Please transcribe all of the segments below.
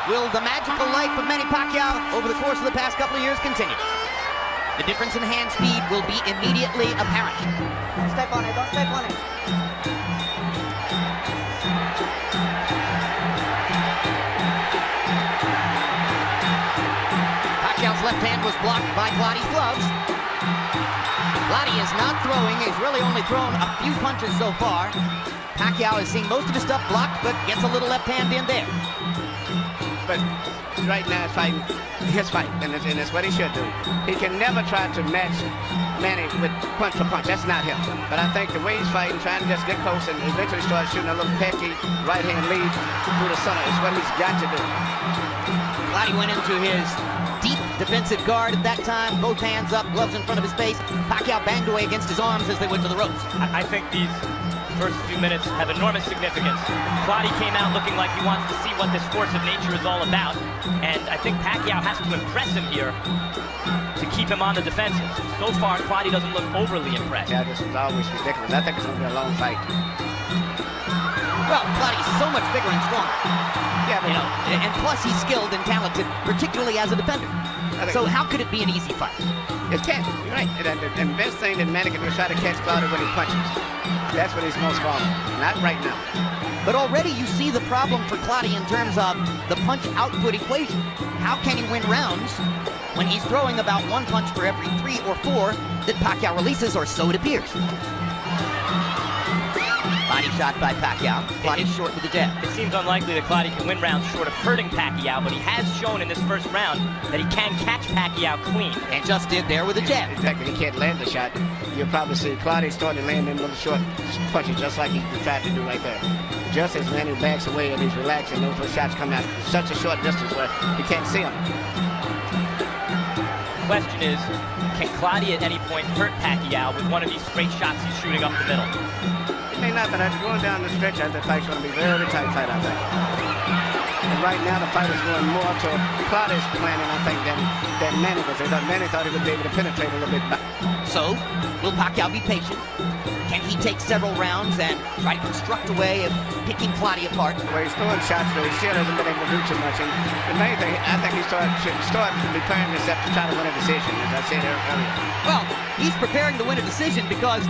Will the magical life of Manny Pacquiao over the course of the past couple of years continue? The difference in hand speed will be immediately apparent. Don't step on it, don't step on it. Pacquiao's left hand was blocked by Clottey's gloves. Clottey is not throwing. He's really only thrown a few punches so far. Pacquiao is seeing most of his stuff blocked, but gets a little left hand in there. But right now it's fighting his fight, and it's what he should do. He can never try to match Manny with punch for punch. That's not him. But I think the way he's fighting, trying to just get close and eventually start shooting a little pecky right-hand lead through the center is what he's got to do. Clottey went into his deep defensive guard at that time, both hands up, gloves in front of his face. Pacquiao banged away against his arms as they went to the ropes. I think these first few minutes have enormous significance. Clottey came out looking like he wants to see what this force of nature is all about, and I think Pacquiao has to impress him here to keep him on the defensive. So far, Clottey doesn't look overly impressed. Yeah, this is always ridiculous. I think it's going to be a long fight. Well, Clottey's so much bigger and stronger. Yeah, but you know, and plus he's skilled and talented, particularly as a defender. So how could it be an easy fight? It can't. You're right. And the best thing that Manny can do is try to catch Clottey when he punches. That's what he's most vulnerable. Not right now. But already you see the problem for Clottey in terms of the punch output equation. How can he win rounds when he's throwing about one punch for every 3 or 4 that Pacquiao releases, or so it appears? Body shot by Pacquiao. Clottey short with the jab. It seems unlikely that Clottey can win rounds short of hurting Pacquiao, but he has shown in this first round that he can catch Pacquiao clean. And just did there with a jab. Exactly. He can't land the shot. You'll probably see Clottey starting to land in little short punches just like he tried to do right there. Just as Manny backs away and he's relaxing, those shots come out such a short distance where he can't see them. The question is, can Clottey at any point hurt Pacquiao with one of these straight shots he's shooting up the middle? It may not, but after going down the stretch, the fight's going to be a very tight fight, I think. And right now, the fight is going more to Clottey's planning, I think, than Manny was. Manny thought he would be able to penetrate a little bit back. So, will Pacquiao be patient? Can he take several rounds and try to construct a way of picking Clottey apart? Well, he's throwing shots, but he still hasn't been able to do too much. And the main thing, I think he should start preparing himself to try to win a decision, as I said earlier. Well, he's preparing to win a decision because,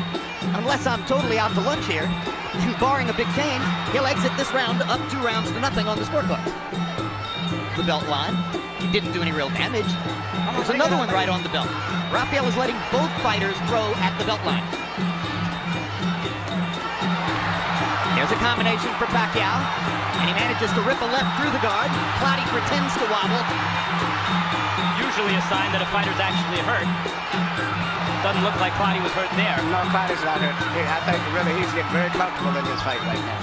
unless I'm totally out to lunch here, and barring a big change, he'll exit this round up 2 rounds to nothing on the scorecard. The belt line. He didn't do any real damage. There's another one right on the belt. Rafael is letting both fighters throw at the belt line. There's a combination for Pacquiao, and he manages to rip a left through the guard. Clottey pretends to wobble. Usually a sign that a fighter's actually hurt. Doesn't look like Clottey was hurt there. No, Clottey's not hurt. I think really he's getting very comfortable in this fight right now.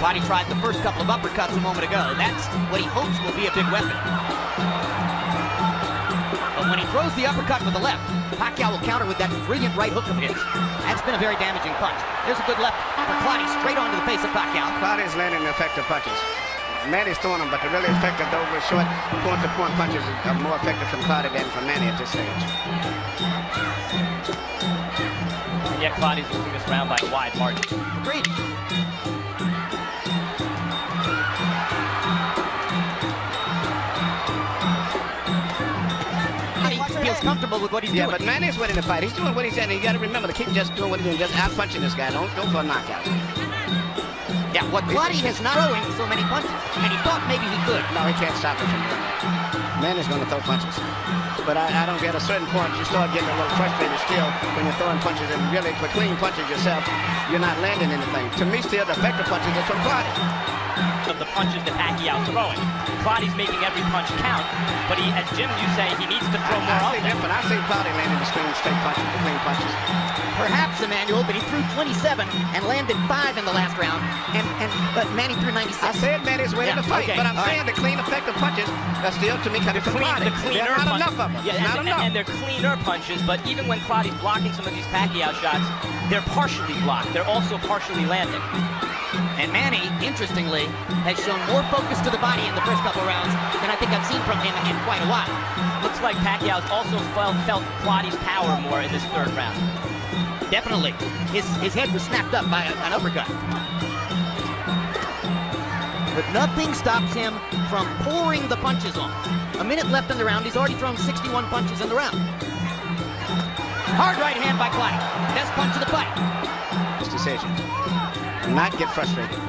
Clottey tried the first couple of uppercuts a moment ago. That's what he hopes will be a big weapon. But when he throws the uppercut with the left, Pacquiao will counter with that brilliant right hook of his. That's been a very damaging punch. There's a good left for Clottey, straight onto the face of Pacquiao. Clottey's landing effective punches. Manny's throwing them, but the really effective, those were short point-to-point punches are more effective from Clottey than from Manny at this stage. And yet Clottey's losing this round by a wide margin. Agreed. Feels comfortable with what he's doing. Yeah, but Manny's winning the fight. He's doing what he said, and you got to remember to keep just doing what he's doing, just out-punching this guy. Don't go for a knockout. Yeah, what Clottey has not throwing so many punches, and he thought maybe he could. No, he can't stop it from doing that. Manny's going to throw punches. But I don't get a certain point, you start getting a little frustrated still when you're throwing punches, and really, for clean punches yourself, you're not landing anything. To me, still, the effective punches are from Clottey. Of the punches that Pacquiao's throwing. Clottey's making every punch count, but he, as Jim, you say, he needs to throw more often. I see Clottey landing the straight punches, the clean punches. Perhaps, Emmanuel, but he threw 27 and landed 5 in the last round, but Manny threw 96. I said Manny's winning the fight, okay, but I'm saying the clean, effective punches are still, to me, coming from Clottey. The cleaner There's not punches. enough of them. Yeah, not enough. And they're cleaner punches, but even when Clottey's blocking some of these Pacquiao shots, they're partially blocked. They're also partially landing. And Manny, interestingly, has shown more focus to the body in the first couple of rounds than I think I've seen from him in quite a while. Looks like Pacquiao's also felt Clottey's power more in this third round. Definitely. His head was snapped up by an uppercut. But nothing stops him from pouring the punches on. A minute left in the round. He's already thrown 61 punches in the round. Hard right hand by Clottey. Best punch of the fight. This decision. Not get frustrated.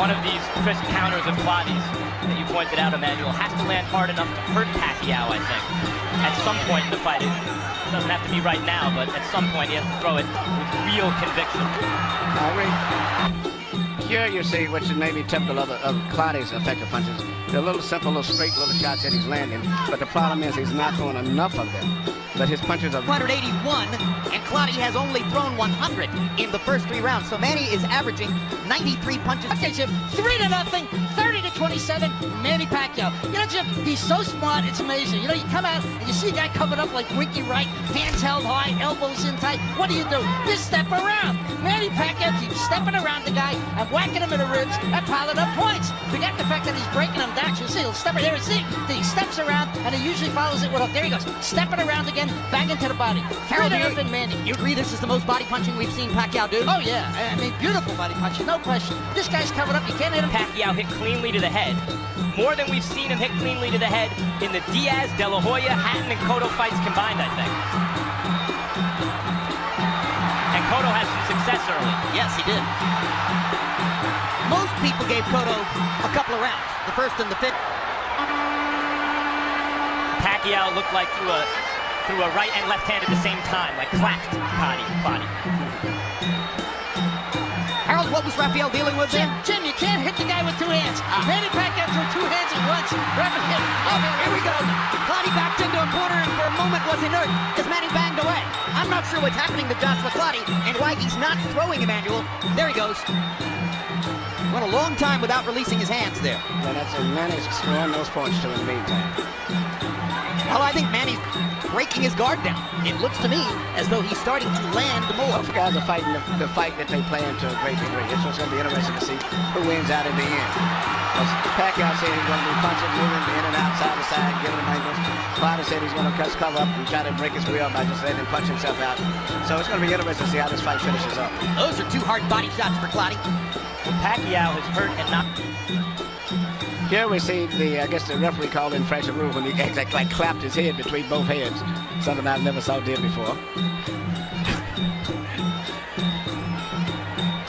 One of these crisp counters of Clottey's that you pointed out, Emmanuel, has to land hard enough to hurt Pacquiao, I think. At some point in the fight, it doesn't have to be right now, but at some point he has to throw it with real conviction. I agree. Here you see, which is maybe typical of Clottey's effective punches. They're little simple, little straight little shots that he's landing, but the problem is he's not throwing enough of them. But his punches are 181, and Clottey has only thrown 100 in the first 3 rounds. So Manny is averaging 93 punches. Okay, Jim, 3-0, 30-27, Manny Pacquiao. You know, Jim, he's so smart, it's amazing. You know, you come out and you see a guy coming up like Winky Right, hands held high, elbows in tight. What do? You step around. Manny Pacquiao keeps stepping around the guy and whacking him in the ribs and piling up points. Forget the fact that he's breaking him down. You see, he'll step there and see. He steps around and he usually follows it with a, there he goes, stepping around again, bang into the body. 3-0 Manny. You agree this is the most body punching we've seen Pacquiao do? Oh, yeah. I mean, beautiful body punching, no question. This guy's coming up. You can't hit him. Pacquiao hit cleanly to the head. More than we've seen him hit cleanly to the head in the Diaz, De La Hoya, Hatton, and Cotto fights combined, I think. And Cotto had some success early. Yes, he did. Most people gave Cotto a couple of rounds, the first and the fifth. Pacquiao looked like threw a right and left hand at the same time, like clapped Clottey. Harold, what was Rafael dealing with there? Jim, you can't hit the guy with 2 hands. Manny Pacquiao threw 2 hands at once. Rapid hit. Oh, here we go. Clottey backed into a corner and for a moment was inert as Manny banged away. I'm not sure what's happening to Joshua Clottey and why he's not throwing Emmanuel. There he goes. Went a long time without releasing his hands there. Yeah, that's a Manny's scoring those points to in the meantime. Well, I think Manny's breaking his guard down. It looks to me as though he's starting to land more. Both guys are fighting the fight that they play into a great degree. It's what's going to be interesting to see who wins out in the end. As Pacquiao said he's going to be punching, moving in and out, side to side, giving him angles. Clottey said he's going to cut his cover up and try to break his wheel by just letting him punch himself out. So it's going to be interesting to see how this fight finishes up. Those are 2 hard body shots for Clottey. Pacquiao has hurt and not. Here we see I guess the referee called in infraction rule when he like clapped his head between both heads. Something I never saw did before.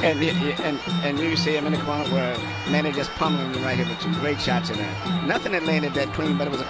And you see him in the corner where Manny just pummeling him right here with some great shots in there. Nothing that landed that clean, but it was a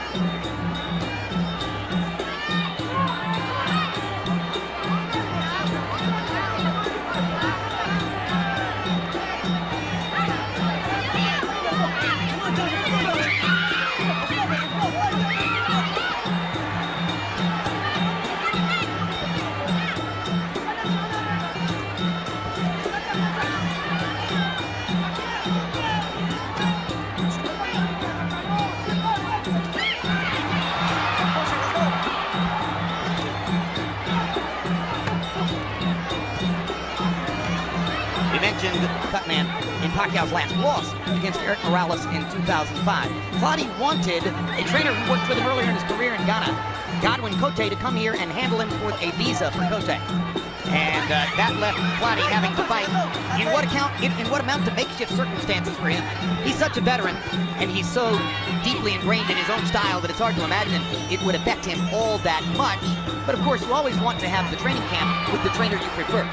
Cutman in Pacquiao's last loss against Eric Morales in 2005. Clottey wanted a trainer who worked with him earlier in his career in Ghana, Godwin Clottey, to come here and handle him for a visa for Clottey. And that left Clottey having to fight in what amount to makeshift circumstances for him. He's such a veteran, and he's so deeply ingrained in his own style that it's hard to imagine it would affect him all that much. But of course, you always want to have the training camp with the trainer you prefer.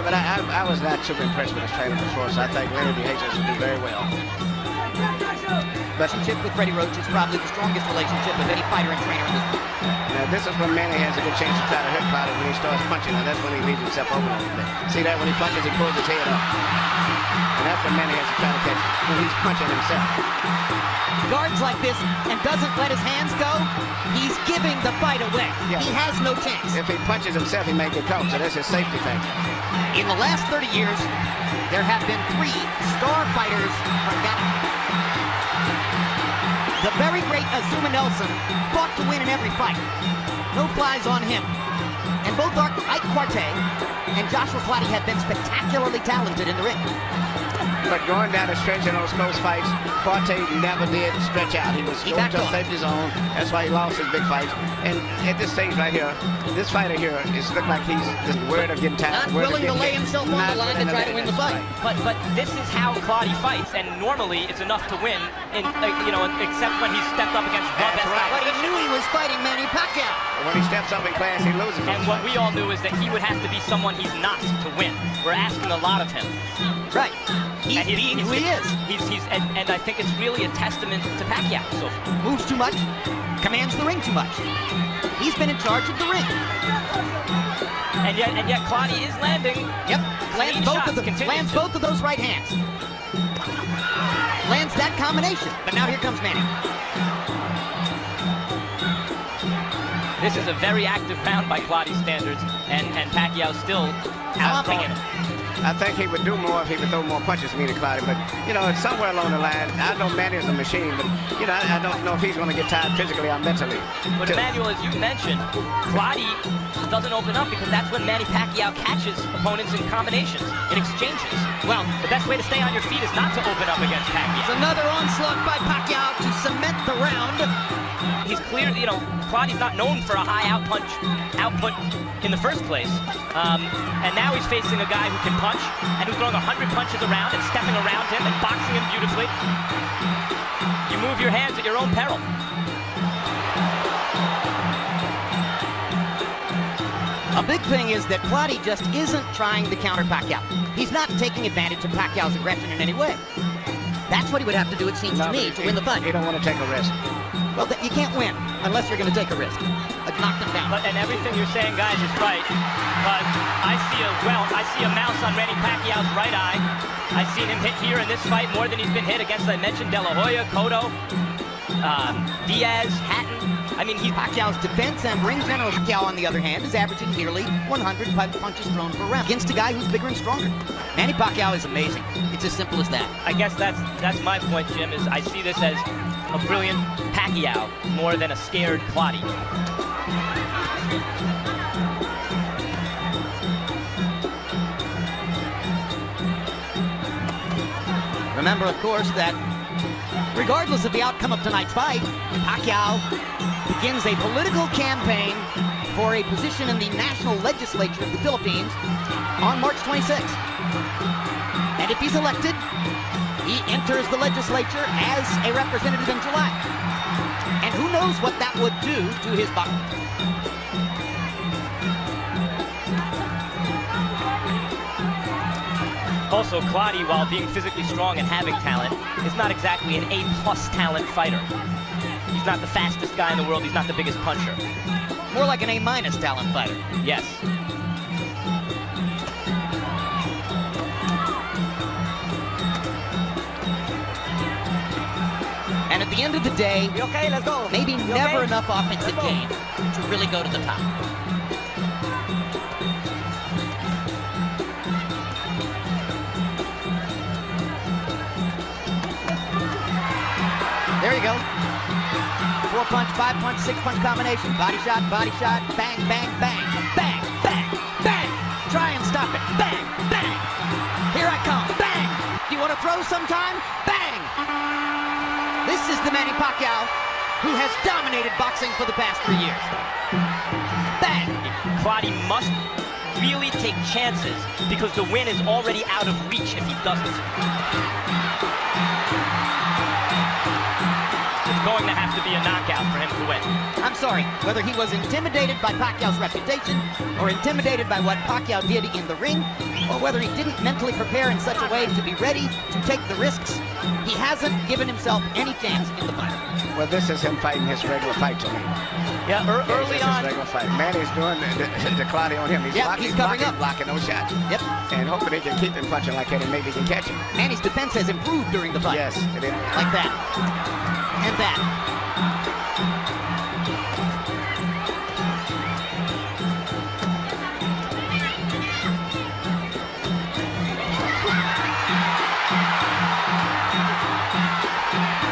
But I was not super impressed with his training before, so I think Larry DeHasis will do very well. Relationship with Freddie Roach is probably the strongest relationship of any fighter and trainer in this world. Now, this is when Manny has a good chance to try to hurt Clottey when he starts punching, and that's when he leaves himself open a little bit. See that? When he punches, he pulls his head up. And that's when Manny has to try to catch when he's punching himself. Guards like this and doesn't let his hands go, he's giving the fight away. Yeah. He has no chance. If he punches himself, he may get caught, so that's his safety factor. In the last 30 years, there have been 3 star fighters from Ghana. Nelson fought to win in every fight. No flies on him. And both Ike Clottey and Joshua Clottey have been spectacularly talented in the ring. But going down the stretch in those close fights, Clottey never did stretch out. He was going to safety zone. That's why he lost his big fights. And at this stage right here, this fighter here is looking like he's just worried of getting tired. Not willing to lay himself on the line to try to win the fight. But this is how Clottey fights, and normally it's enough to win, except when he's stepped up against the best guy. But he knew he was fighting Manny Pacquiao. When he steps up in class, he loses. And what we all knew is that he would have to be someone he's not to win. We're asking a lot of him. Right. He's being who he is. And I think it's really a testament to Pacquiao so far. Moves too much, commands the ring too much. He's been in charge of the ring. And yet Clottey is landing. Yep. Lands both of those right hands. Lands that combination. But now here comes Manny. This is a very active round by Clottey standards, and Pacquiao still outplaying him. I think he would do more if he would throw more punches to me to Clottey, but, it's somewhere along the line. I know Manny is a machine, but, I don't know if he's going to get tired physically or mentally. But Emmanuel, as you mentioned, Clottey doesn't open up because that's when Manny Pacquiao catches opponents in combinations, in exchanges. Well, the best way to stay on your feet is not to open up against Pacquiao. It's another onslaught by Pacquiao to cement the round. He's clear, Clottey's not known for a high output in the first place. And now he's facing a guy who can punch and who's throwing 100 punches around and stepping around him and boxing him beautifully. You move your hands at your own peril. A big thing is that Clottey just isn't trying to counter Pacquiao. He's not taking advantage of Pacquiao's aggression in any way. That's what he would have to do, it seems to me, to win the fight. He don't want to take a risk. Well, you can't win unless you're going to take a risk. Knock them down. And everything you're saying, guys, is right. But I see a mouse on Manny Pacquiao's right eye. I've seen him hit here in this fight more than he's been hit against, I mentioned, De La Hoya, Cotto, Diaz, Hatton. I mean, Pacquiao's defense and ring general Pacquiao, on the other hand, is averaging nearly 100 punches thrown per round against a guy who's bigger and stronger. Manny Pacquiao is amazing. It's as simple as that. I guess that's my point, Jim, is I see this as a brilliant Pacquiao more than a scared Clottey. Remember, of course, that regardless of the outcome of tonight's fight, Pacquiao begins a political campaign for a position in the national legislature of the Philippines on March 26th. And if he's elected, he enters the legislature as a representative in July. And who knows what that would do to his boxing. Also, Clottey, while being physically strong and having talent, is not exactly an A-plus talent fighter. He's not the fastest guy in the world. He's not the biggest puncher. More like an A-minus talent fighter. Yes. And at the end of the day, Okay, let's go. maybe never enough offensive game to really go to the top. There you go. 4-punch, 5-punch, 6-punch combination. Body shot, bang, bang, bang, bang, bang, bang. Try and stop it. Bang, bang. Here I come. Bang. Do you want to throw sometime? Bang. This is the Manny Pacquiao who has dominated boxing for the past 3 years. Bang. Clottey must really take chances because the win is already out of reach if he doesn't. Going to have to be a knockout for him to win. I'm sorry, whether he was intimidated by Pacquiao's reputation or intimidated by what Pacquiao did in the ring, or whether he didn't mentally prepare in such a way to be ready to take the risks, he hasn't given himself any chance in the fight. Well, this is him fighting his regular fight to me. Yeah, early this on. Is regular fight. Manny's doing the Clottey on him. He's covering up. Blocking those shots. Yep. And hoping he can keep him punching like that and maybe he can catch him. Manny's defense has improved during the fight. Yes, it is. Like that. And that.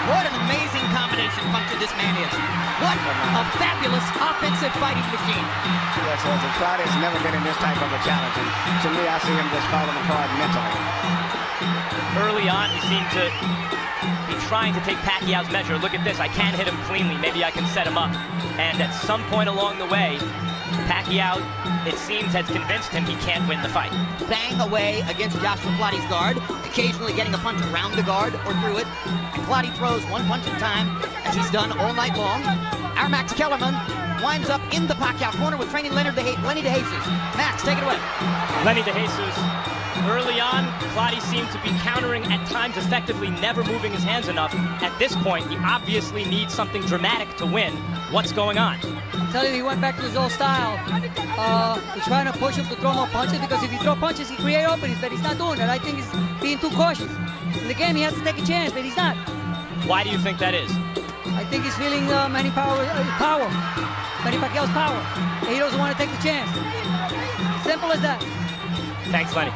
What an amazing combination punch this man is. What a fabulous offensive fighting machine. Yes, Clottey's never been in this type of a challenge. And to me, I see him just falling apart mentally. Early on, he seemed to be trying to take Pacquiao's measure. Look at this, I can't hit him cleanly. Maybe I can set him up. And at some point along the way, Pacquiao, it seems, has convinced him he can't win the fight. Bang away against Joshua Clottey's guard, occasionally getting a punch around the guard or through it. And Clottey throws one punch at a time, as he's done all night long. Our Max Kellerman winds up in the Pacquiao corner with training Lenny De Jesus. Max, take it away. Lenny De Jesus. Early on, Clottey seemed to be countering at times effectively, never moving his hands enough. At this point, he obviously needs something dramatic to win. What's going on? I'm telling you, he went back to his old style. He's trying to push him to throw more punches, because if he throws punches, he creates openings, but he's not doing that. I think he's being too cautious. In the game, he has to take a chance, but he's not. Why do you think that is? I think he's feeling Manny Pacquiao's power, and he doesn't want to take the chance. Simple as that. Thanks, Lenny.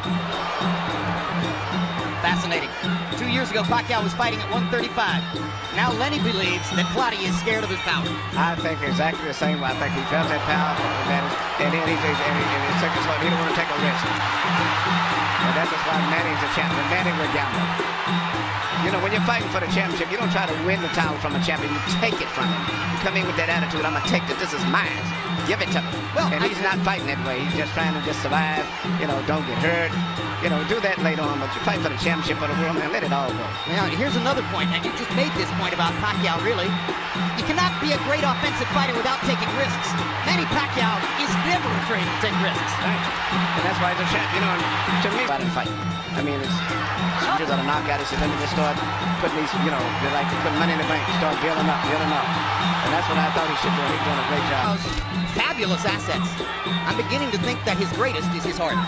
Fascinating. 2 years ago, Pacquiao was fighting at 135. Now Lenny believes that Clottey is scared of his power. I think exactly the same way. I think he felt that power, and then he took his foot. He didn't want to take a risk. And that's just why Manny's a champion. Manny will gamble. You know, when you're fighting for the championship, you don't try to win the title from a champion. You take it from him. You come in with that attitude, I'm going to take this. This is mine. Give it to me. Well, and he's not fighting that way. He's just trying to just survive. You know, don't get hurt. You know, do that later on, but you fight for the championship of the world, man, let it all go. Now, here's another point, and you just made this point about Pacquiao, really. You cannot be a great offensive fighter without taking risks. Manny Pacquiao is never afraid to take risks. Right. And that's why he's a champ. You know, to me, about a fight. I mean, it's just a knockout. It's let me just start putting these, you know, they like to put money in the bank, start building up. And that's what I thought he should do. He's doing a great job. Fabulous assets. I'm beginning to think that his greatest is his heart.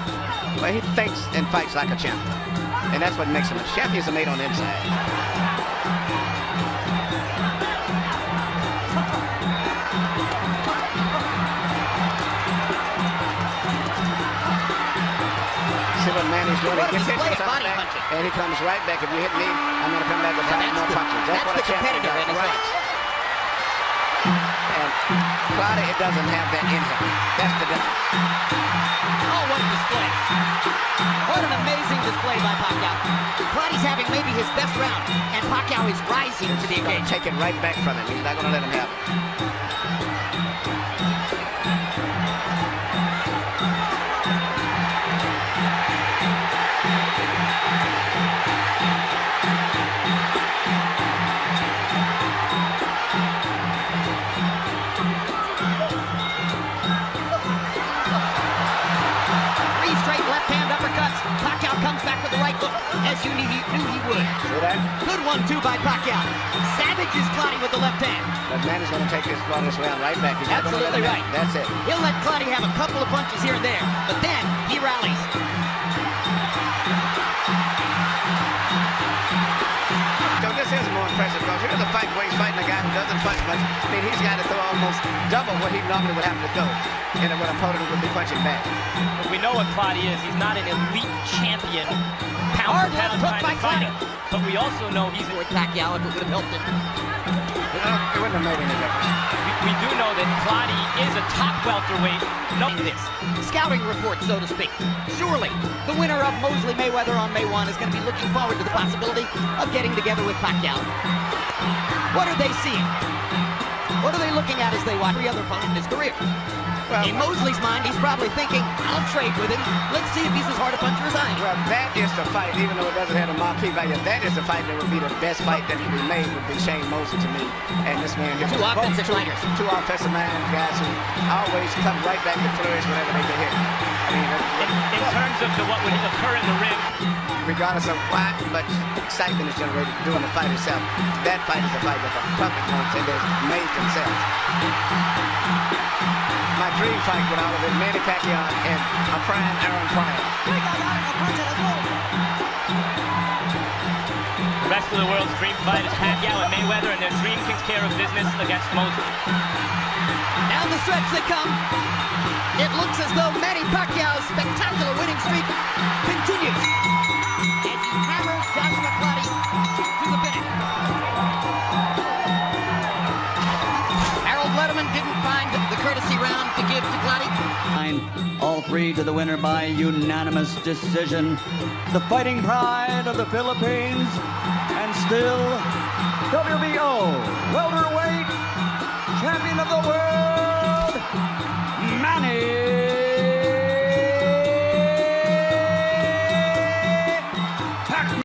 Well, he thinks and fights like a champion. And that's what makes him a champion. Champions are made on the inside. See what Manny's doing? He gets hit from back, and he comes right back. If you hit me, I'm going to come back with 5 more punches. That's what a champion does. Right. And Clottey, it doesn't have that in him. That's the difference. Oh, what a display. What an amazing display by Pacquiao. Clottey's having maybe his best round, and Pacquiao is rising to the occasion. Take it right back from him. He's not going to let him have it. Comes back with the right hook, as you knew he would. See that? Good 1-2 by Pacquiao. Savages Clottey with the left hand. But Manny's going to take this round right back. He's absolutely right. That's it. He'll let Clottey have a couple of punches here and there, but then he rallies. So this is more impressive because here's a fight where he's fighting a guy who doesn't punch much. I mean, he's got to throw almost double what he normally would have to throw, and what an opponent would be punching back. We know what Clottey is. He's not an elite champion, pound for pound kind of fighter. But we also know he's with Pacquiao if it would have helped him. It wouldn't have made any difference. We do know that Clottey is a top welterweight. No, this scouting report, so to speak. Surely, the winner of Mosley Mayweather on May 1 is going to be looking forward to the possibility of getting together with Pacquiao. What are they seeing? What are they looking at as they watch every other opponent in his career? Well, in Mosley's mind, he's probably thinking, I'll trade with him. Let's see if he's as hard a puncher as I am. Well, that is the fight, even though it doesn't have a marquee value, that is the fight that would be the best fight that could be made, would be Shane Mosley to me. And this man here. Two offensive fighters. Two offensive minds, guys who always come right back to flourish whenever they get hit. I mean, in terms of what would occur in the ring, regardless of why much excitement is generated during the fight itself, that fight is the fight that the public wants and is made themselves. My dream fight with all of it, Manny Pacquiao and a prime Aaron Pryor. The rest of the world's dream fight is Pacquiao and Mayweather, and their dream takes care of business against Mosley. Down the stretch they come. It looks as though Manny Pacquiao's spectacular winning streak continues. And he hammers Joshua Clottey to the finish. 9. All 3 to the winner by unanimous decision. The fighting pride of the Philippines, and still WBC